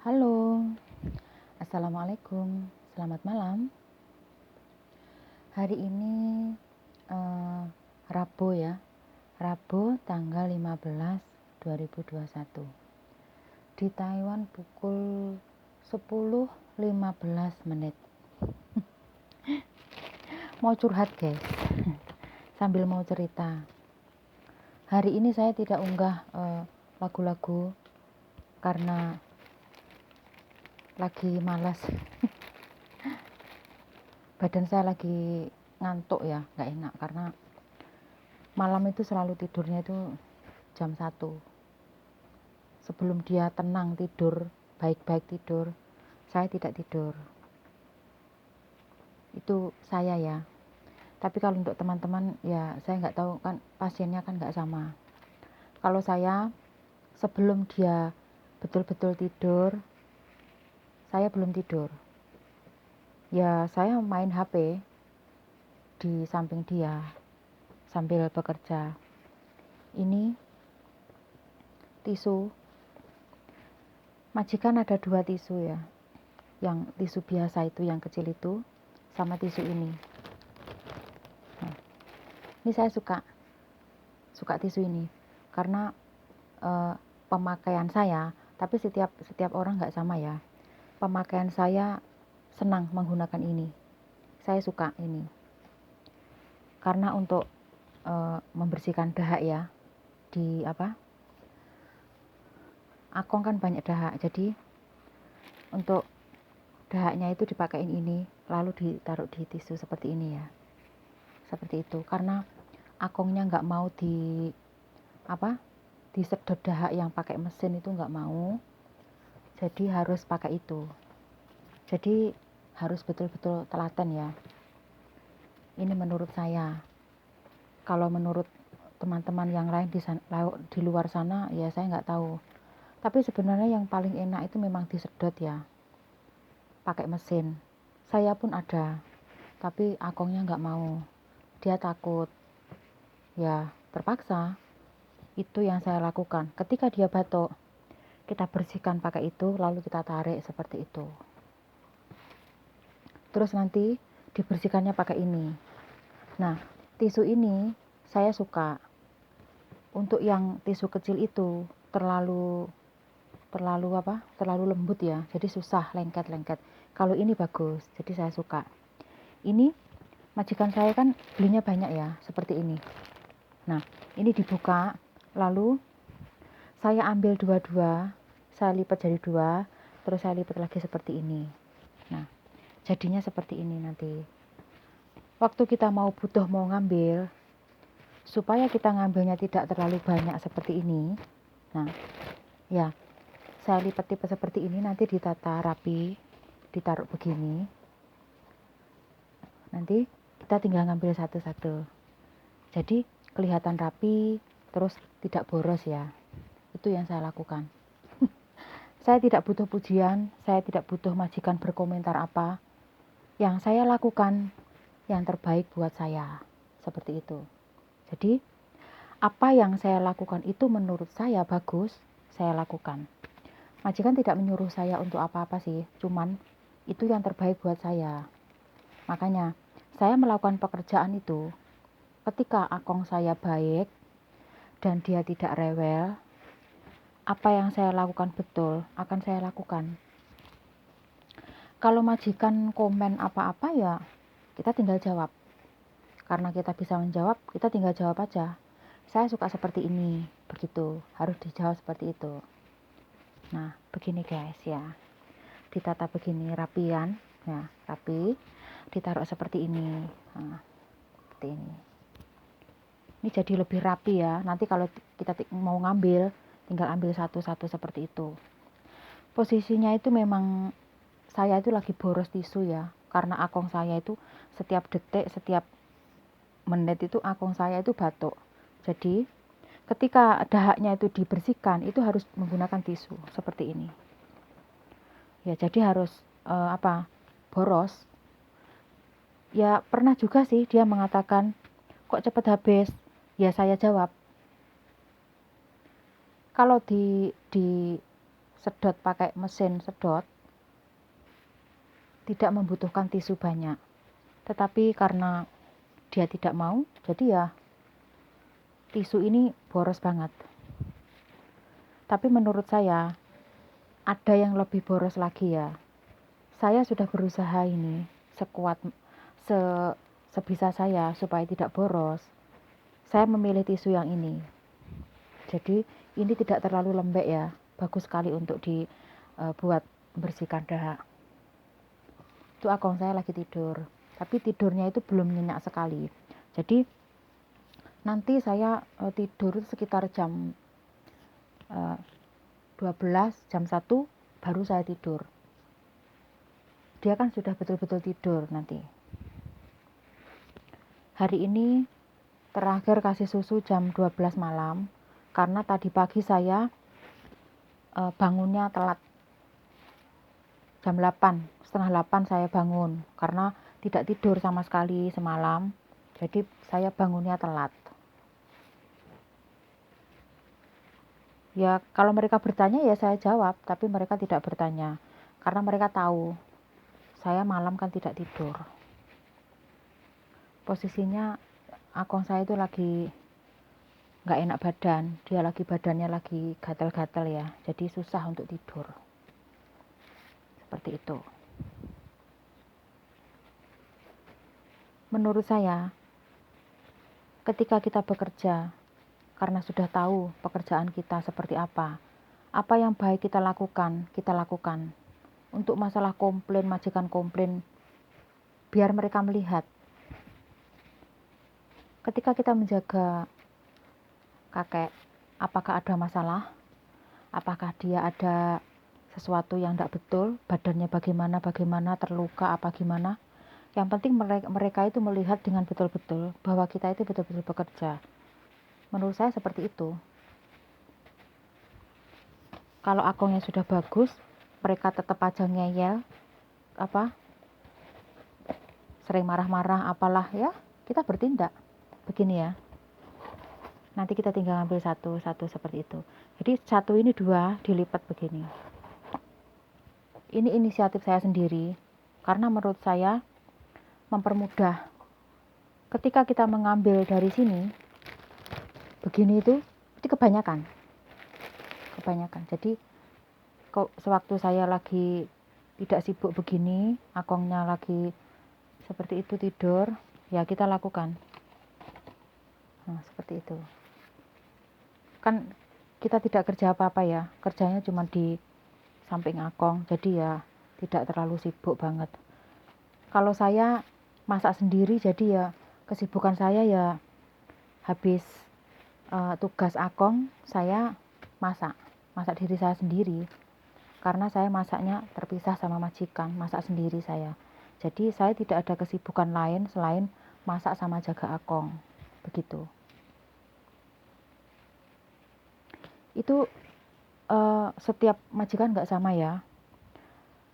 Halo, Assalamualaikum, selamat malam. Hari ini eh, Rabu ya, Rabu tanggal 15 2021. Di Taiwan pukul 10.15 menit. Mau curhat guys, sambil mau cerita. Hari ini saya tidak unggah lagu-lagu karena lagi malas. Badan saya lagi ngantuk ya, nggak enak karena malam itu selalu tidurnya itu jam 1. Sebelum dia tenang tidur, baik-baik tidur, saya tidak tidur. Itu saya ya. Tapi kalau untuk teman-teman ya saya nggak tahu, kan pasiennya kan nggak sama. Kalau saya sebelum dia betul-betul tidur, saya belum tidur. Ya saya main HP di samping dia sambil bekerja. Ini tisu, majikan ada 2 tisu ya. Yang tisu biasa itu yang kecil itu sama tisu ini. Nah, ini saya suka tisu ini karena pemakaian saya, tapi setiap orang nggak sama ya. Pemakaian saya senang menggunakan ini. Saya suka ini karena untuk membersihkan dahak ya. Di Akong kan banyak dahak, jadi untuk dahaknya itu dipakein ini lalu ditaruh di tisu seperti ini ya, seperti itu. Karena Akongnya nggak mau disedot dahak yang pakai mesin itu nggak mau, jadi harus pakai itu. Jadi harus betul-betul telaten ya. Ini menurut saya. Kalau menurut teman-teman yang lain di luar sana ya saya nggak tahu. Tapi sebenarnya yang paling enak itu memang disedot ya, pakai mesin. Saya pun ada, tapi Akongnya nggak mau. Dia takut. Ya terpaksa. Itu yang saya lakukan. Ketika dia batuk, kita bersihkan pakai itu, lalu kita tarik seperti itu. Terus nanti dibersihkannya pakai ini. Nah, tisu ini saya suka. Untuk yang tisu kecil itu terlalu lembut ya, jadi susah lengket. Kalau ini bagus, jadi saya suka. Ini majikan saya kan belinya banyak ya, seperti ini. Nah, ini dibuka, lalu saya ambil dua-dua, saya lipat jadi 2, terus saya lipat lagi seperti ini. Nah, jadinya seperti ini nanti. Waktu kita mau ngambil, supaya kita ngambilnya tidak terlalu banyak seperti ini. Nah, ya, saya lipat-lipat seperti ini, nanti ditata rapi, ditaruh begini. Nanti kita tinggal ngambil satu-satu. Jadi kelihatan rapi, terus tidak boros ya. Itu yang saya lakukan. Saya tidak butuh pujian, saya tidak butuh majikan berkomentar apa. Yang saya lakukan yang terbaik buat saya. Seperti itu. Jadi apa yang saya lakukan itu menurut saya bagus, saya lakukan. Majikan tidak menyuruh saya untuk apa-apa sih, cuman itu yang terbaik buat saya. Makanya saya melakukan pekerjaan itu ketika Akong saya baik dan dia tidak rewel. Apa yang saya lakukan betul akan saya lakukan. Kalau majikan komen apa-apa ya kita tinggal jawab. Karena kita bisa menjawab, kita tinggal jawab aja. Saya suka seperti ini, begitu. Harus dijawab seperti itu. Nah, begini guys ya. Ditata begini rapian, ya, rapi. Ditaruh seperti ini. Nah, seperti ini. Ini jadi lebih rapi ya. Nanti kalau kita mau ngambil, tinggal ambil satu-satu seperti itu. Posisinya itu memang saya itu lagi boros tisu ya. Karena Akong saya itu setiap detik, setiap menit itu Akong saya itu batuk. Jadi ketika dahaknya itu dibersihkan, itu harus menggunakan tisu seperti ini. Ya, jadi harus boros. Ya pernah juga sih dia mengatakan, kok cepat habis? Ya saya jawab, kalau di sedot pakai mesin sedot tidak membutuhkan tisu banyak. Tetapi karena dia tidak mau, jadi ya tisu ini boros banget. Tapi menurut saya ada yang lebih boros lagi ya. Saya sudah berusaha ini sebisa saya supaya tidak boros. Saya memilih tisu yang ini. Jadi ini tidak terlalu lembek ya, bagus sekali untuk dibuat bersihkan dahak. Itu akong saya lagi tidur, tapi tidurnya itu belum nyenyak sekali. Jadi nanti saya tidur sekitar jam 12, jam 1 baru saya tidur. Dia kan sudah betul-betul tidur nanti. Hari ini terakhir kasih susu jam 12 malam, karena tadi pagi saya bangunnya telat. Jam 8, setengah 8 saya bangun, karena tidak tidur sama sekali semalam, jadi saya bangunnya telat. Ya kalau mereka bertanya ya saya jawab, tapi mereka tidak bertanya, karena mereka tahu saya malam kan tidak tidur. Posisinya akong saya itu lagi nggak enak badan, dia lagi badannya lagi gatal-gatal ya, jadi susah untuk tidur. Seperti itu. Menurut saya, ketika kita bekerja, karena sudah tahu pekerjaan kita seperti apa yang baik kita lakukan. Untuk masalah komplain, majikan komplain, biar mereka melihat. Ketika kita menjaga kakek, apakah ada masalah? Apakah dia ada sesuatu yang tidak betul? Badannya bagaimana, terluka apa gimana? Yang penting mereka itu melihat dengan betul-betul bahwa kita itu betul-betul bekerja. Menurut saya seperti itu. Kalau akongnya sudah bagus, mereka tetap aja ngeyel, sering marah-marah apalah ya, kita bertindak. Begini ya. Nanti kita tinggal ambil satu seperti itu. Jadi satu ini 2 dilipat begini. Ini inisiatif saya sendiri, karena menurut saya mempermudah. Ketika kita mengambil dari sini, begini itu kebanyakan. Jadi sewaktu saya lagi tidak sibuk begini, akongnya lagi seperti itu tidur, ya kita lakukan. Nah, seperti itu. Kan kita tidak kerja apa-apa ya, kerjanya cuma di samping akong, jadi ya tidak terlalu sibuk banget. Kalau saya masak sendiri, jadi ya kesibukan saya ya habis tugas akong, saya masak diri saya sendiri, karena saya masaknya terpisah sama majikan, masak sendiri saya. Jadi saya tidak ada kesibukan lain selain masak sama jaga akong, begitu. Itu setiap majikan nggak sama ya.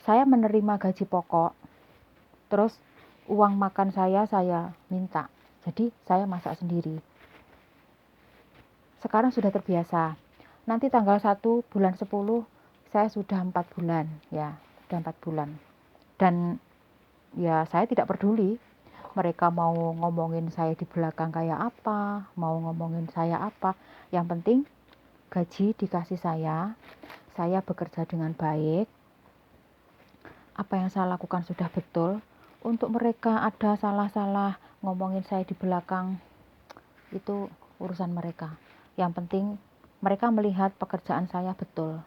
Saya menerima gaji pokok, terus uang makan saya minta, jadi saya masak sendiri. Sekarang sudah terbiasa. Nanti tanggal 1 bulan 10 saya sudah 4 bulan ya, sudah 4 bulan. Dan ya saya tidak peduli mereka mau ngomongin saya di belakang kayak apa, mau ngomongin saya apa, yang penting gaji dikasih saya bekerja dengan baik, apa yang saya lakukan sudah betul. Untuk mereka ada salah-salah ngomongin saya di belakang, itu urusan mereka. Yang penting mereka melihat pekerjaan saya betul,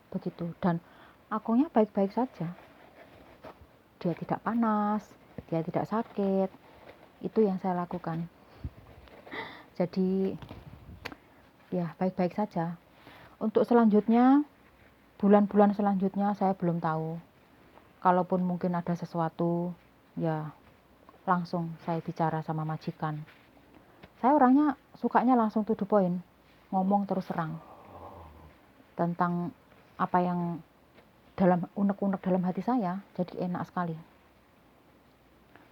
begitu. Dan akongnya baik-baik saja, dia tidak panas, dia tidak sakit. Itu yang saya lakukan. Jadi ya baik-baik saja. Untuk selanjutnya, bulan-bulan selanjutnya saya belum tahu. Kalaupun mungkin ada sesuatu, ya langsung saya bicara sama majikan. Saya orangnya sukanya langsung to the point, ngomong terus terang tentang apa yang dalam unek-unek dalam hati saya, jadi enak sekali.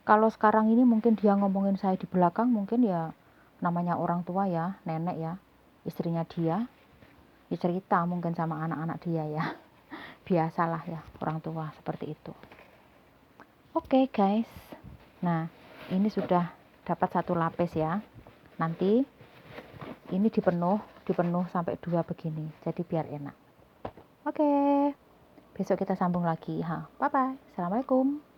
Kalau sekarang ini mungkin dia ngomongin saya di belakang, mungkin ya namanya orang tua ya, nenek ya, istrinya dia, Ya cerita mungkin sama anak-anak dia ya. Biasalah ya orang tua seperti itu. Oke guys, nah ini sudah dapat 1 lapis ya. Nanti ini dipenuh sampai 2 begini, jadi biar enak. Oke, besok kita sambung lagi. Bye bye, assalamualaikum.